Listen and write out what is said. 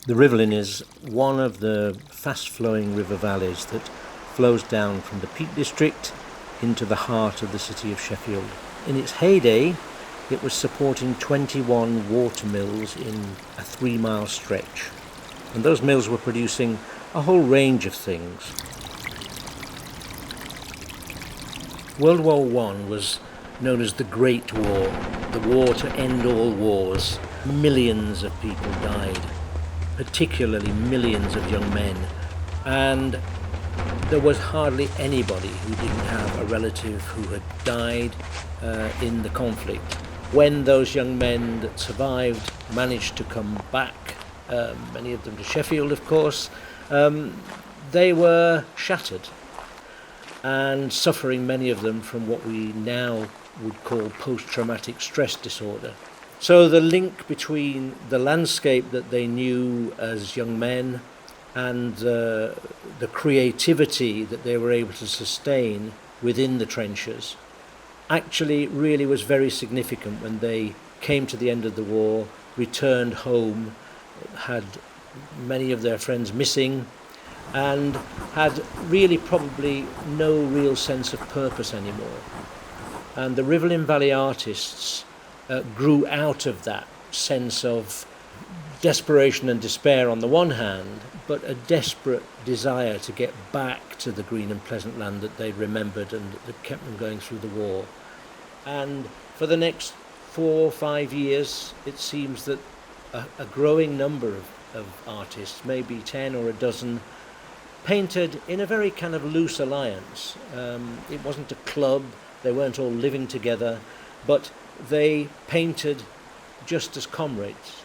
The Rivelin is one of the fast-flowing river valleys that flows down from the Peak District into the heart of the city of Sheffield. In its heyday, it was supporting 21 water mills in a 3-mile stretch. And those mills were producing a whole range of things. World War I was known as the Great War, the war to end all wars. Millions of people died, particularly millions of young men. And there was hardly anybody who didn't have a relative who had died in the conflict. When those young men that survived managed to come back, many of them to Sheffield, of course, they were shattered and suffering, many of them, from what we now would call post-traumatic stress disorder. So the link between the landscape that they knew as young men and the creativity that they were able to sustain within the trenches actually really was very significant when they came to the end of the war, returned home, had many of their friends missing, and had really probably no real sense of purpose anymore. And the Rivelin Valley artists grew out of that sense of desperation and despair on the one hand, but a desperate desire to get back to the green and pleasant land that they remembered and that kept them going through the war. And for the next 4 or 5 years, it seems that a growing number of artists, maybe 10 or a dozen, painted in a very kind of loose alliance. It wasn't a club, they weren't all living together, but they painted just as comrades.